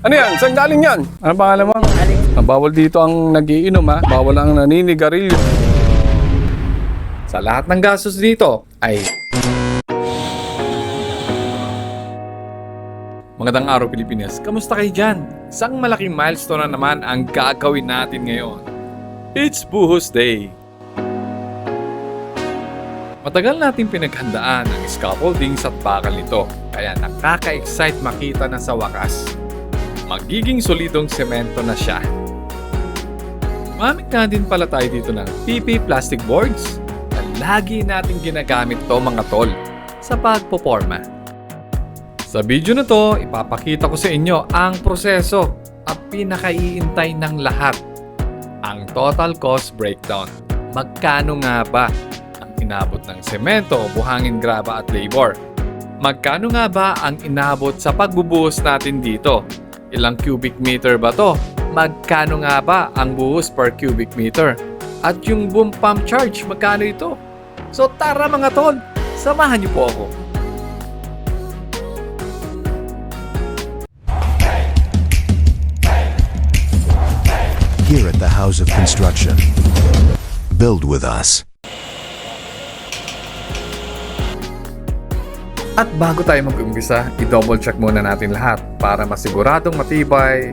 Ano yan? Saan galing yan? Ano pangalan mo? Bawal dito ang nagiinom ha. Bawal ang naninigarilyo. Sa lahat ng gastos dito ay... Magandang araw Pilipinas. Kamusta kayo dyan? Isang malaking milestone na naman ang gagawin natin ngayon. It's Buhos Day. Matagal natin pinaghandaan ang scaffoldings at bakal nito. Kaya nakaka-excite makita na sa wakas. Magiging solidong semento na siya. Gumamit nga din pala tayo dito ng PP plastic boards na lagi natin ginagamit to mga tol sa pagpoporma. Sa video na to, ipapakita ko sa inyo ang proseso at pinakaiintay ng lahat. Ang total cost breakdown. Magkano nga ba ang inabot ng semento, buhangin, graba at labor? Magkano nga ba ang inabot sa pagbubuhos natin dito? Ilang cubic meter ba to? Magkano nga ba ang buhos per cubic meter? At yung boom pump charge, magkano ito? So tara mga tol, samahan niyo po ako. Here at the House of Construction. Build with us. At bago tayo mag-umpisa, i-double check muna natin lahat para masiguradong matibay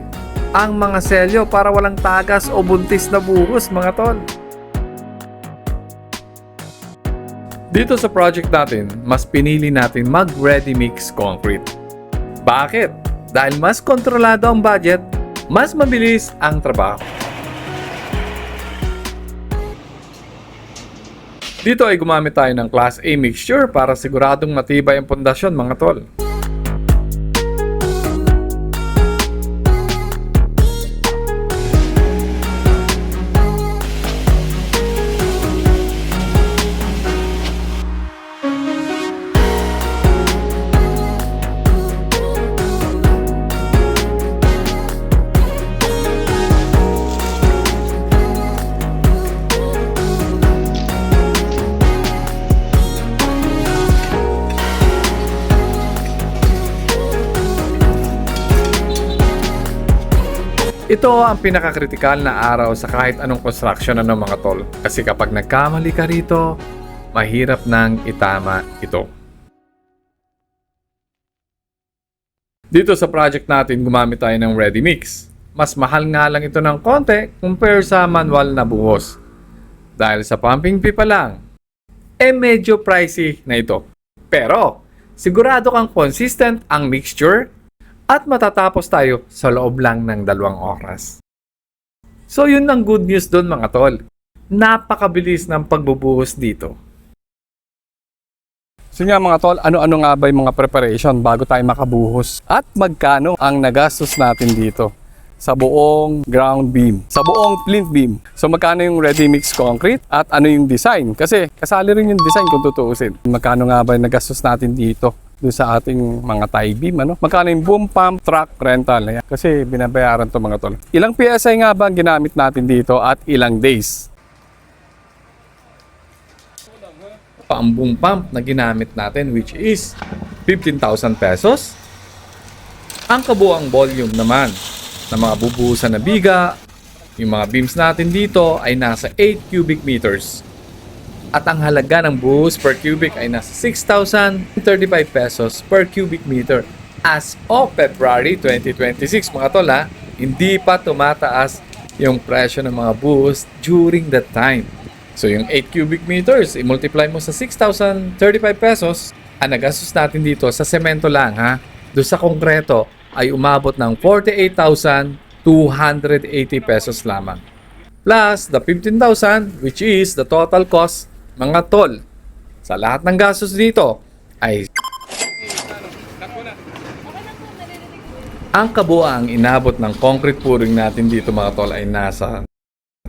ang mga selyo para walang tagas o buntis na buhos mga tol. Dito sa project natin, mas pinili natin mag-ready mix concrete. Bakit? Dahil mas kontrolado ang budget, mas mabilis ang trabaho. Dito ay gumamit tayo ng Class A mixture para siguradong matibay ang pundasyon mga tol. Ito ang pinakakritikal na araw sa kahit anong construction ng mga tol. Kasi kapag nagkamali ka rito, mahirap nang itama ito. Dito sa project natin, gumamit tayo ng ready mix. Mas mahal nga lang ito ng konti compare sa manual na buhos. Dahil sa pumping fee pa lang, medyo pricey na ito. Pero, sigurado kang consistent ang mixture at matatapos tayo sa loob lang ng 2 oras. So yun ang good news doon mga tol. Napakabilis ng pagbubuhos dito. So nga mga tol, ano-ano nga ba yung mga preparation bago tayo makabuhos? At magkano ang nagastos natin dito sa buong ground beam, sa buong plinth beam? So magkano yung ready mix concrete at ano yung design? Kasi kasali rin yung design kung tutuusin. Magkano nga ba yung nagastos natin dito? Doon sa ating mga tie beam, ano? Magkano yung boom pump, truck, rental. Ayan. Kasi binabayaran to mga tol. Ilang PSI nga ba ang ginamit natin dito at ilang days? Ang boom pump na ginamit natin which is 15,000 pesos. Ang kabuang volume naman ng mga bubuhusan na biga, yung mga beams natin dito ay nasa 8 cubic meters. At ang halaga ng buhos per cubic ay nasa 6,035 pesos per cubic meter as of February 2026 mga tol ha. Hindi pa tumataas yung presyo ng mga buhos during that time. So yung 8 cubic meters, i-multiply mo sa 6,035 pesos, ang nagastos natin dito sa semento lang ha. Doon sa konkreto ay umabot ng 48,280 pesos lamang. Plus the 15,000 which is the total cost mga tol, sa lahat ng gastos dito ay ang kabuang inabot ng concrete pouring natin dito mga tol ay nasa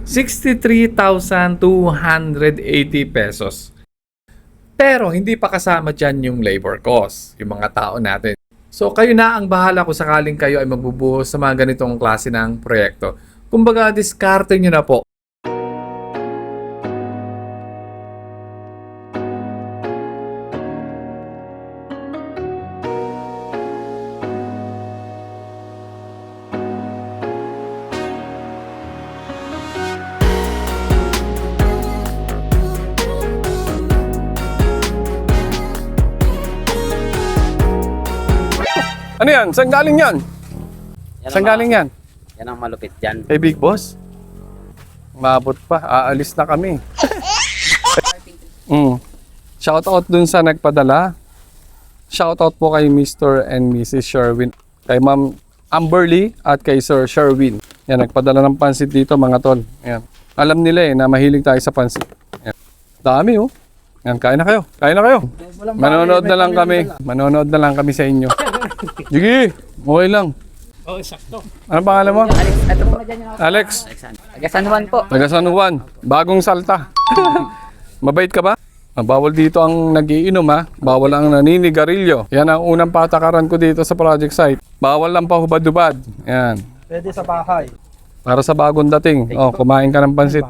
63,280 pesos. Pero hindi pa kasama dyan yung labor cost, yung mga tao natin. So kayo na ang bahala kung sakaling kayo ay magbubuhos sa mga ganitong klase ng proyekto. Kumbaga, diskarte nyo na po. yan? Saan galing yan? Saan galing yan? Yan ang malupit dyan. Kay Big Boss? Maabot pa. Aalis na kami. Shoutout dun sa nagpadala. Shoutout po kay Mr. and Mrs. Sherwin. Kay Ma'am Amberly at kay Sir Sherwin. Yan, nagpadala ng pansit dito mga tol. Yan. Alam nila na mahilig tayo sa pansit. Yan. Dami oh. Yan, kain na kayo. Kain na kayo. Manonood na lang kami. Manonood na lang kami sa inyo. Sige, okay lang. Oo, sakto. Ano pangalan mo? Alex, ito po. Alex. Taga San Juan po. Taga San Juan. Bagong salta. Mabait ka ba? Bawal dito ang nagiinom ha. Bawal ang naninigarilyo. Yan ang unang patakaran ko dito sa project site. Bawal lang pahubad-hubad. Yan. Pwede sa bahay. Para sa bagong dating. Oh, kumain ka ng pansit.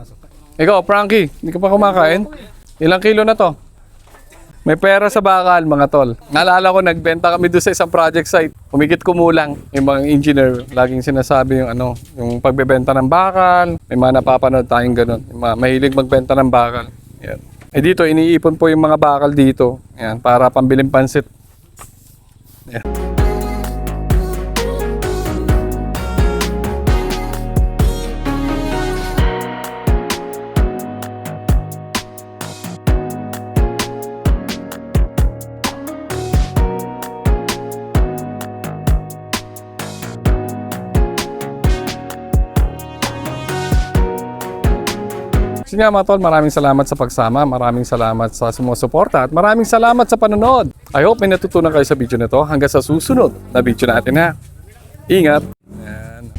Ikaw, Frankie, hindi ka pa kumakain? Ilang kilo na to? May pera sa bakal, mga tol. Naalala ko, nagbenta kami doon sa isang project site. Humigit kumulang. Yung mga engineer, laging sinasabi yung yung pagbebenta ng bakal. May mga napapanood tayong ganun. Yung mga mahilig magbenta ng bakal. Yan. Eh dito, iniipon po yung mga bakal dito. Yan, para pambiling pansit. Yan. Sige nga mga tol, maraming salamat sa pagsama, maraming salamat sa sumusuporta at maraming salamat sa panonood. I hope may natutunan kayo sa video na to hanggang sa susunod na video natin ha. Ingat! Yan.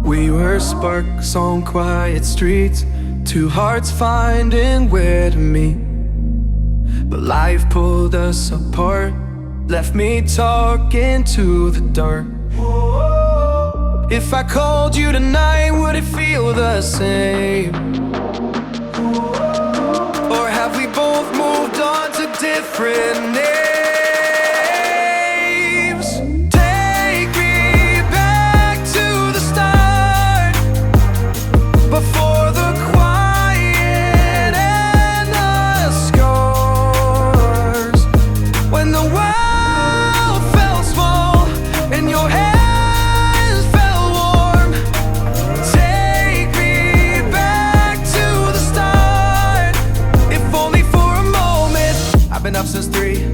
We were sparks on quiet streets, two hearts finding where to meet. But life pulled us apart, left me talking to the dark. If I called you tonight, would it feel the same? Or have we both moved on to different names? Take me back to the start, before the quiet and the scars. When the world felt small and your hands felt warm. Take me back to the start, if only for a moment. I've been up since 3.